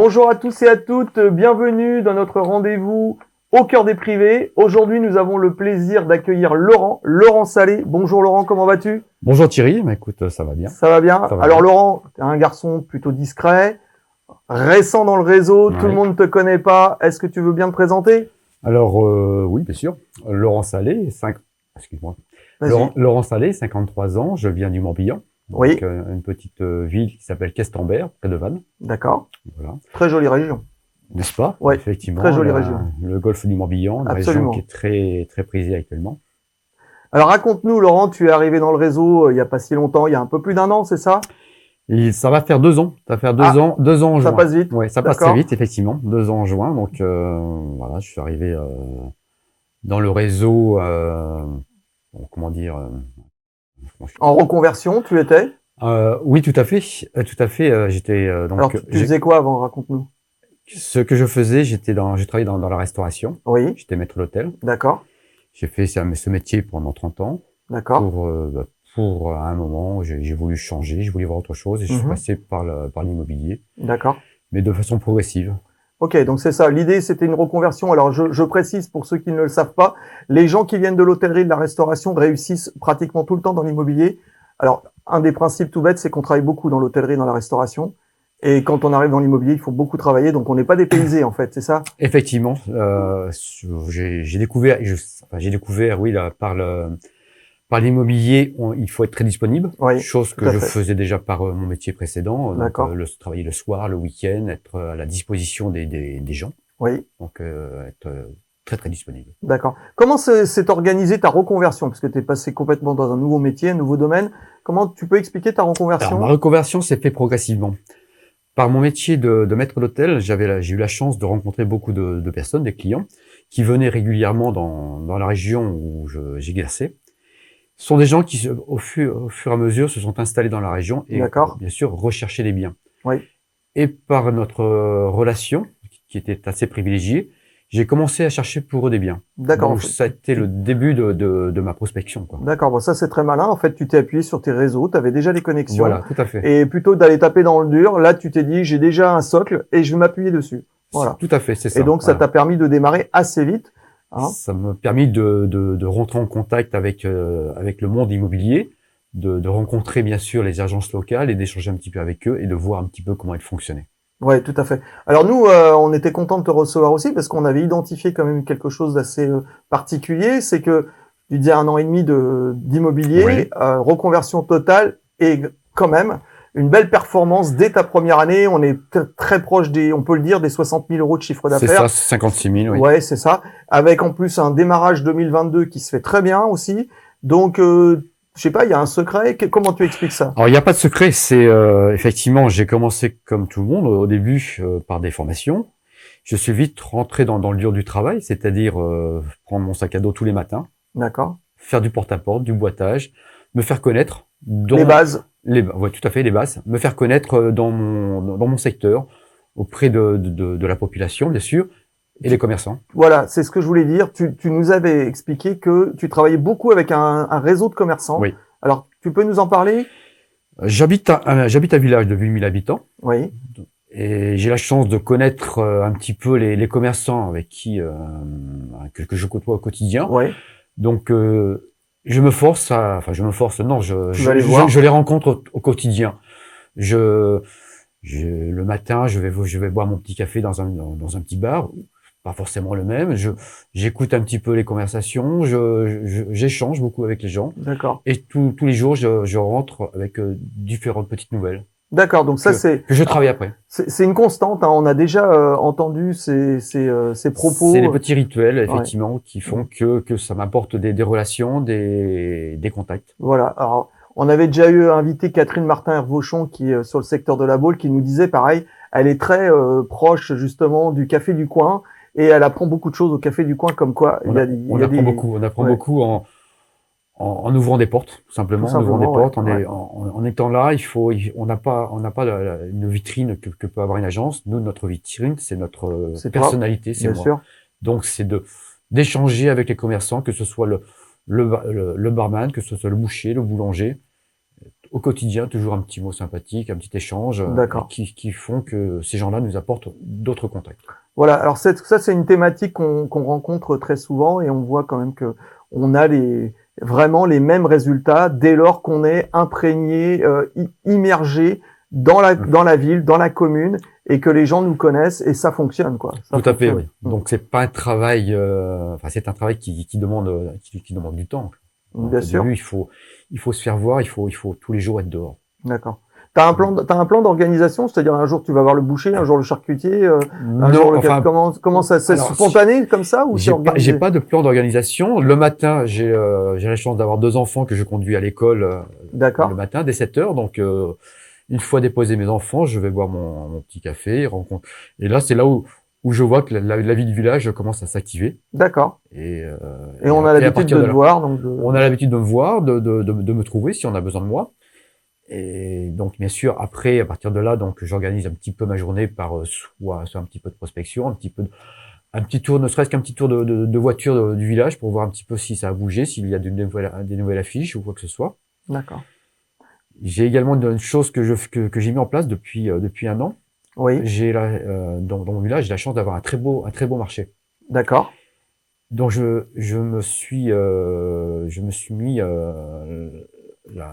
Bonjour à tous et à toutes, bienvenue dans notre rendez-vous au cœur des privés. Aujourd'hui, nous avons le plaisir d'accueillir Laurent Salé. Bonjour Laurent, comment vas-tu? Bonjour Thierry, écoute, ça va bien. Ça va bien. Ça va Alors bien. Laurent, tu es un garçon plutôt discret, récent dans le réseau, tout le Ouais. monde ne te connaît pas. Est-ce que tu veux bien te présenter? Alors, oui, bien sûr. Laurent Salé, excuse-moi. Vas-y. Laurent Salé, 53 ans, je viens du Morbihan, Oui, donc une petite ville qui s'appelle Questembert, près de Vannes. d'accord. Voilà. Très jolie région. N'est-ce pas? Oui, Effectivement, très jolie région. le golfe du Morbihan, une Absolument. région qui est très très prisée actuellement. Alors raconte-nous Laurent, tu es arrivé dans le réseau il y a pas si longtemps, il y a un peu plus d'un an, c'est ça? Et ça va faire 2 ans. Ça va faire Ah, 2 ans en ça juin. passe vite. Ouais, ça passe très D'accord. vite, effectivement. 2 ans en juin, donc voilà, je suis arrivé dans le réseau. Bon, comment dire? En reconversion, tu étais? Oui, tout à fait. Tout à fait. J'étais Alors tu faisais quoi avant? Raconte-nous. ce que je faisais, j'ai travaillé dans la restauration. Oui, J'étais maître d'hôtel. d'accord, J'ai fait ce métier pendant 30 ans. d'accord. Pour à un moment, j'ai voulu changer, je voulais voir autre chose et je suis Mhm. passé par l'immobilier, D'accord. mais de façon progressive. Ok, donc c'est ça. L'idée, c'était une reconversion. Alors, je précise pour ceux qui ne le savent pas, les gens qui viennent de l'hôtellerie, de la restauration, réussissent pratiquement tout le temps dans l'immobilier. Alors, un des principes tout bête, c'est qu'on travaille beaucoup dans l'hôtellerie, dans la restauration. Et quand on arrive dans l'immobilier, il faut beaucoup travailler. Donc, on n'est pas dépaysé, en fait. C'est ça? Effectivement, j'ai découvert, j'ai découvert, oui, là, par l'immobilier, il faut être très disponible, Oui, chose tout que à je fait. faisais déjà par mon métier précédent, donc D'accord. travailler le soir, le week-end, être à la disposition des gens, Oui, donc être très très disponible. d'accord. Comment s'est organisée ta reconversion? Parce que tu es passé complètement dans un nouveau métier, un nouveau domaine. Comment tu peux expliquer ta Alors ma reconversion? reconversion s'est fait progressivement. Par mon métier de maître d'hôtel, j'ai eu la chance de rencontrer beaucoup de personnes, des clients, qui venaient régulièrement dans la région où j'exerçais. Ce sont des gens qui, au fur et à mesure, se sont installés dans la région et, D'accord. bien sûr, recherchaient des biens. Oui, Et par notre relation, qui était assez privilégiée, j'ai commencé à chercher pour eux des biens. d'accord. En Donc, fait, ça a été le début de ma prospection, quoi. d'accord, bon ça c'est très malin. En fait, tu t'es appuyé sur tes réseaux, tu avais déjà les connexions, Voilà, tout à fait. et plutôt que d'aller taper dans le dur, là tu t'es dit j'ai déjà un socle et je vais m'appuyer dessus. Voilà. Tout à fait, c'est Et ça. donc ça Voilà. t'a permis de démarrer assez vite. Hein. Ça m'a permis de rentrer en contact avec le monde immobilier, de rencontrer bien sûr les agences locales et d'échanger un petit peu avec eux et de voir un petit peu comment elles fonctionnaient. Ouais, tout à fait. Alors nous, on était content de te recevoir aussi parce qu'on avait identifié quand même quelque chose d'assez particulier, c'est que tu disais 1 an et demi d'immobilier, Oui, reconversion totale et quand même une belle performance dès ta première année. On est très proche on peut le dire, des 60 000 euros de chiffre c'est d'affaires. ça, 56 000, oui. Ouais, c'est ça. Avec en plus un démarrage 2022 qui se fait très bien aussi. Donc, je sais pas, il y a un secret. Comment tu expliques ça? Alors, il n'y a pas de secret, c'est effectivement, j'ai commencé comme tout le monde au début par des formations. Je suis vite rentré dans le dur du travail, c'est-à-dire prendre mon sac à dos tous les matins, D'accord. faire du porte-à-porte, du boitage, me faire connaître, Les bases. ouais, tout à fait, les bases, me faire connaître dans mon secteur, auprès de la population, bien sûr, et les commerçants. Voilà, c'est ce que je voulais dire. Tu nous avais expliqué que tu travaillais beaucoup avec un réseau de commerçants. Oui. Alors, tu peux nous en parler? J'habite un village de 8000 habitants. Oui. Et j'ai la chance de connaître un petit peu les commerçants avec qui que je côtoie au quotidien. Oui. Donc je me force, non, Tu vas les voir. je les rencontre au quotidien. Je, le matin, je vais boire mon petit café dans un petit bar, pas forcément le même. J'écoute un petit peu les conversations, j'échange beaucoup avec les gens. D'accord. Et tous les jours, je rentre avec différentes petites nouvelles D'accord. Donc ça, que je travaille après. c'est une constante. Hein. On a déjà entendu ces propos. C'est les petits rituels, Ouais. effectivement, qui font que ça m'apporte des relations, des contacts. Voilà. Alors, on avait déjà eu invité Catherine Martin-Hervauchon qui est sur le secteur de la Baule, qui nous disait pareil, elle est très proche justement du café du coin et elle apprend beaucoup de choses au café du coin, comme quoi On apprend beaucoup, Ouais, en ouvrant des portes, tout simplement, en ouvrant des ouais, portes, ouais. en étant là, on n'a pas une vitrine que peut avoir une agence. Nous, notre vitrine, c'est notre C'est toi, personnalité, c'est bien moi. sûr. Donc, c'est d'échanger avec les commerçants, que ce soit le barman, que ce soit le boucher, le boulanger, au quotidien, toujours un petit mot sympathique, un petit échange, D'accord. qui font que ces gens-là nous apportent d'autres contacts. Voilà. Alors ça, c'est une thématique qu'on rencontre très souvent et on voit quand même que on a vraiment les mêmes résultats dès lors qu'on est imprégné, immergé dans la ville, dans la commune, et que les gens nous connaissent, et ça fonctionne, quoi. Ça Tout à fait, fonctionne. oui. Donc c'est pas un travail, c'est un travail qui demande du temps. Donc, Bien au sûr. début, il faut se faire voir, il faut tous les jours être dehors. D'accord. T'as un plan d'organisation, c'est-à-dire un jour tu vas voir le boucher, un jour le charcutier, un jour le comment ça, c'est spontané comme ça ou c'est organisé? J'ai pas de plan d'organisation. Le matin, j'ai la chance d'avoir 2 enfants que je conduis à l'école D'accord. le matin dès 7 heures. Donc une fois déposé mes enfants, je vais boire mon petit café, et là c'est là où je vois que la vie du village commence à s'activer. D'accord. Et on a l'habitude de te voir, donc on a l'habitude de me voir, de me trouver si on a besoin de moi. Et donc, bien sûr, après, à partir de là, donc, j'organise un petit peu ma journée par soit un petit peu de prospection, un petit tour, ne serait-ce qu'un petit tour de voiture du village pour voir un petit peu si ça a bougé, s'il y a des nouvelles affiches ou quoi que ce soit. D'accord. J'ai également une chose que j'ai mis en place depuis 1 an. Oui. Dans mon village, j'ai la chance d'avoir un très beau marché. D'accord. Donc, je me suis mis,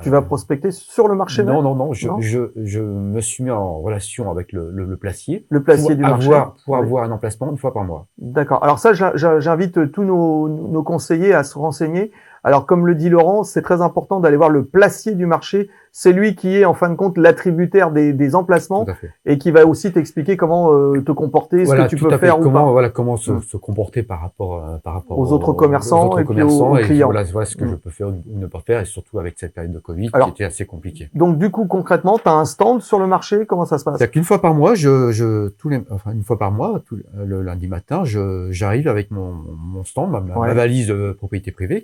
tu vas prospecter sur le marché même? Non. Je me suis mis en relation avec le placier. Le placier du marché. Pour avoir un emplacement 1 fois par mois. D'accord. Alors ça, j'invite tous nos conseillers à se renseigner. Alors, comme le dit Laurent, c'est très important d'aller voir le placier du marché. C'est lui qui est, en fin de compte, l'attributaire des emplacements et qui va aussi t'expliquer comment te comporter, ce que tu peux faire ou pas. Comment se comporter par rapport aux autres commerçants et puis aux clients. Voilà ce que je peux faire ou ne pas faire, et surtout avec cette période de Covid qui était assez compliquée. Donc, du coup, concrètement, tu as un stand sur le marché. Comment ça se passe? C'est-à-dire qu'une fois par mois, une fois par mois, le lundi matin, j'arrive avec mon stand, ma valise de propriété privée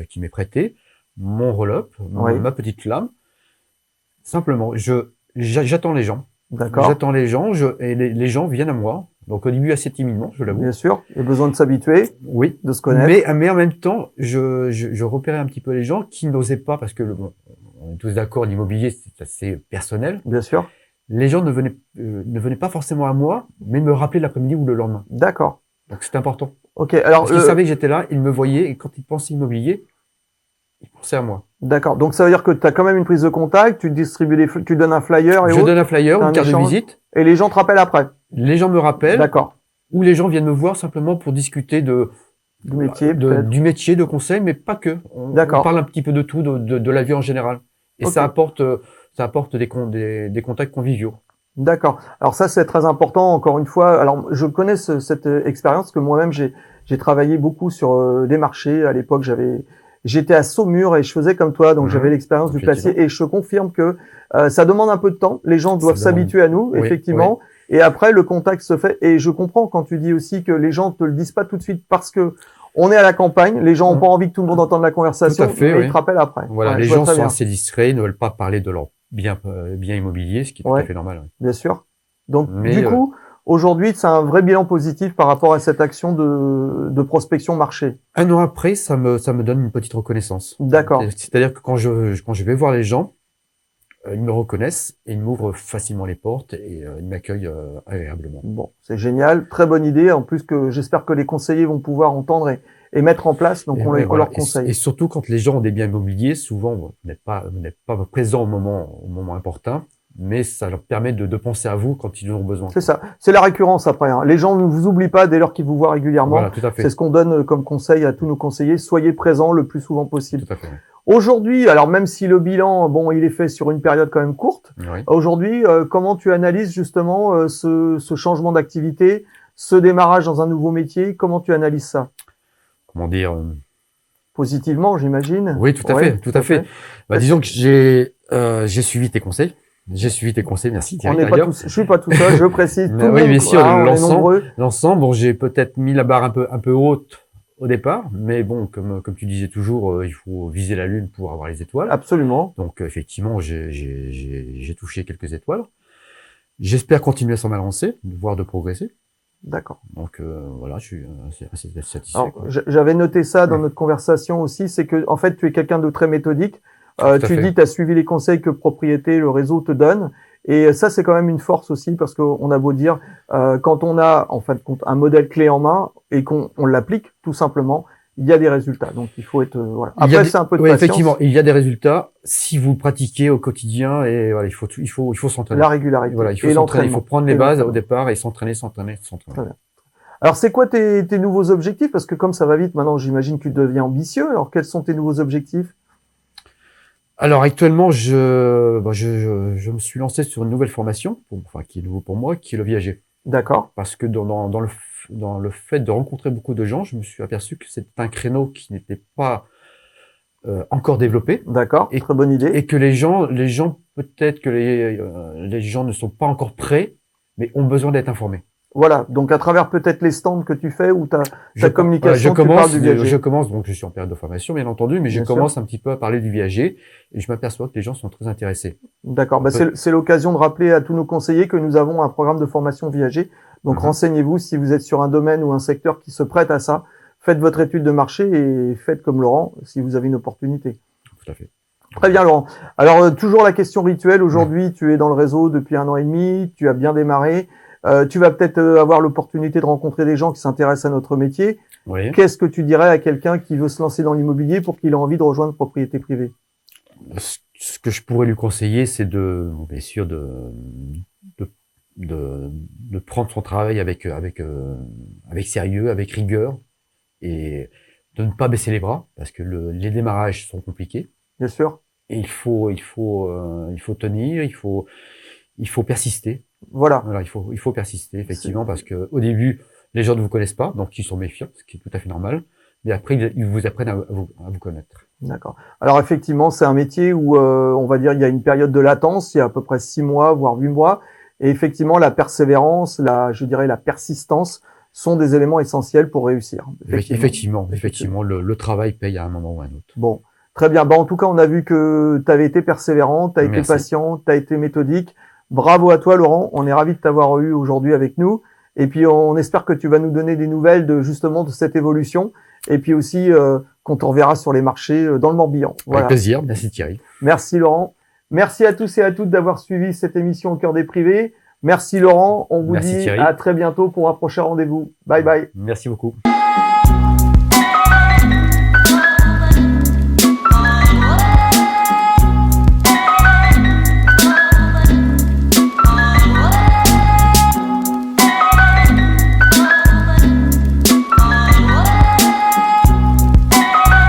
qui m'est prêtée, mon roll-up, ma petite flamme. Simplement, j'attends les gens. D'accord. J'attends les gens, et les gens viennent à moi. Donc au début assez timidement, je l'avoue. Bien sûr, il y a besoin de s'habituer, oui, de se connaître. Mais en même temps, je repérais un petit peu les gens qui n'osaient pas, parce que on est tous d'accord, l'immobilier c'est assez personnel. Bien sûr. Les gens ne venaient pas forcément à moi, mais me rappelaient l'après-midi ou le lendemain. D'accord. Donc c'est important. Ok. Alors parce qu'ils savaient que j'étais là, ils me voyaient, et quand ils pensaient immobilier, ils pensaient à moi. D'accord. Donc ça veut dire que tu as quand même une prise de contact, tu distribues tu donnes un flyer et je donne un flyer, une carte de visite. Et les gens te rappellent après. Les gens me rappellent. D'accord. Ou les gens viennent me voir simplement pour discuter du métier, de conseils, mais pas que. On parle un petit peu de tout, de la vie en général. Et ça apporte des contacts conviviaux. D'accord. Alors ça, c'est très important. Encore une fois, alors je connais cette expérience parce que moi-même j'ai travaillé beaucoup sur des marchés. À l'époque, j'étais à Saumur et je faisais comme toi, donc j'avais l'expérience du placier. Et je confirme que ça demande un peu de temps. Les gens doivent s'habituer à nous, effectivement. Oui. Et après, le contact se fait. Et je comprends quand tu dis aussi que les gens te le disent pas tout de suite parce que on est à la campagne. Les gens ont pas envie que tout le monde entende la conversation. Tout à fait, mais ils te rappellent après. Voilà, les gens sont assez discrets, ils ne veulent pas parler de leur bien immobilier, ce qui est tout à fait normal. Oui. Bien sûr. Donc, du coup, aujourd'hui, c'est un vrai bilan positif par rapport à cette action de prospection marché. 1 an après, ça me donne une petite reconnaissance. D'accord. C'est-à-dire que quand je vais voir les gens, ils me reconnaissent et ils m'ouvrent facilement les portes et ils m'accueillent agréablement. Bon, c'est génial, très bonne idée. En plus que j'espère que les conseillers vont pouvoir entendre et mettre en place. Donc on leur conseille. Et surtout quand les gens ont des biens immobiliers, souvent vous n'êtes pas présent au moment important, mais ça leur permet de penser à vous quand ils en ont besoin. C'est ça, c'est la récurrence après. Hein. Les gens ne vous oublient pas dès lors qu'ils vous voient régulièrement. Voilà, tout à fait. C'est ce qu'on donne comme conseil à tous nos conseillers. Soyez présents le plus souvent possible. Tout à fait. Aujourd'hui, alors même si le bilan, il est fait sur une période quand même courte, aujourd'hui, comment tu analyses justement ce changement d'activité, ce démarrage dans un nouveau métier? Comment tu analyses ça? Comment dire Positivement, j'imagine. Oui, tout à fait. Bah, disons que j'ai suivi tes conseils. Merci. Je suis pas tout seul, je précise. Oui, bien sûr, l'ensemble. Bon, j'ai peut-être mis la barre un peu haute au départ, mais bon, comme tu disais toujours, il faut viser la lune pour avoir les étoiles. Assez. Donc effectivement, j'ai touché quelques étoiles. J'espère continuer à s'en avancer, voire de progresser. D'accord. Donc voilà, je suis assez satisfait. J'avais noté ça dans notre conversation aussi, c'est que en fait tu es quelqu'un de très méthodique. à Tu fait. dis, tu as suivi les conseils que Propriété, le réseau te donne. Et ça, c'est quand même une force aussi parce qu'on a beau dire, quand on a en fin de compte un modèle clé en main et qu'on l'applique tout simplement, il y a des résultats. Donc il faut être voilà. Après, c'est un peu de oui, patience. effectivement, il y a des résultats si vous le pratiquez au quotidien et voilà, il faut s'entraîner. La régularité Voilà, il faut et s'entraîner, il faut l'entraînement. prendre les Et bases au l'entraînement. départ et s'entraîner. Très bien. Alors, c'est quoi tes nouveaux objectifs? Parce que comme ça va vite, maintenant, j'imagine que tu deviens ambitieux. Alors, quels sont tes nouveaux objectifs? Alors actuellement, je me suis lancé sur une nouvelle formation, enfin qui est nouveau pour moi, qui est le viager. D'accord, Parce que dans le fait de rencontrer beaucoup de gens, je me suis aperçu que c'est un créneau qui n'était pas encore développé d'accord, et, très bonne idée. et que les gens peut-être que les gens ne sont pas encore prêts, mais ont besoin d'être informés. Voilà, donc à travers peut-être les stands que tu fais ou ta Voilà, communication, tu parles du viager. je commence, donc je suis en période de formation, bien entendu, mais je Bien sûr. commence un petit peu à parler du viager et je m'aperçois que les gens sont très intéressés. D'accord, bah c'est l'occasion de rappeler à tous nos conseillers que nous avons un programme de formation viager. Donc renseignez-vous si vous êtes sur un domaine ou un secteur qui se prête à ça. Faites votre étude de marché et faites comme Laurent si vous avez une opportunité. Tout à fait. Très bien Laurent. Alors toujours la question rituelle. Aujourd'hui, tu es dans le réseau depuis 1 an et demi. Tu as bien démarré. Tu vas peut-être avoir l'opportunité de rencontrer des gens qui s'intéressent à notre métier. Oui. Qu'est-ce que tu dirais à quelqu'un qui veut se lancer dans l'immobilier pour qu'il ait envie de rejoindre Propriété Privée? Ce que je pourrais lui conseiller, c'est bien sûr, de prendre son travail avec sérieux, avec rigueur, et de ne pas baisser les bras, parce que les démarrages sont compliqués. Bien sûr. Et il faut tenir, il faut persister. Voilà. Voilà, il faut persister, effectivement, parce que au début, les gens ne vous connaissent pas, donc ils sont méfiants, ce qui est tout à fait normal. Mais après, ils vous apprennent à vous connaître. D'accord. Alors effectivement, c'est un métier où on va dire il y a une période de latence, il y a à peu près 6 mois, voire 8 mois. Et effectivement, la persévérance, je dirais la persistance sont des éléments essentiels pour réussir. Effectivement, le travail paye à un moment ou à un autre. Bon, très bien. En tout cas, on a vu que tu avais été persévérant, tu as été patient, tu as été méthodique. Bravo à toi, Laurent. On est ravis de t'avoir eu aujourd'hui avec nous. Et puis, on espère que tu vas nous donner des nouvelles justement de cette évolution. Et puis aussi, qu'on te reverra sur les marchés dans le Morbihan. Voilà. Avec plaisir. Merci Thierry. Merci Laurent. Merci à tous et à toutes d'avoir suivi cette émission au cœur des privés. Merci Laurent. On vous dit Thierry. À très bientôt pour un prochain rendez-vous. Bye bye. Merci beaucoup.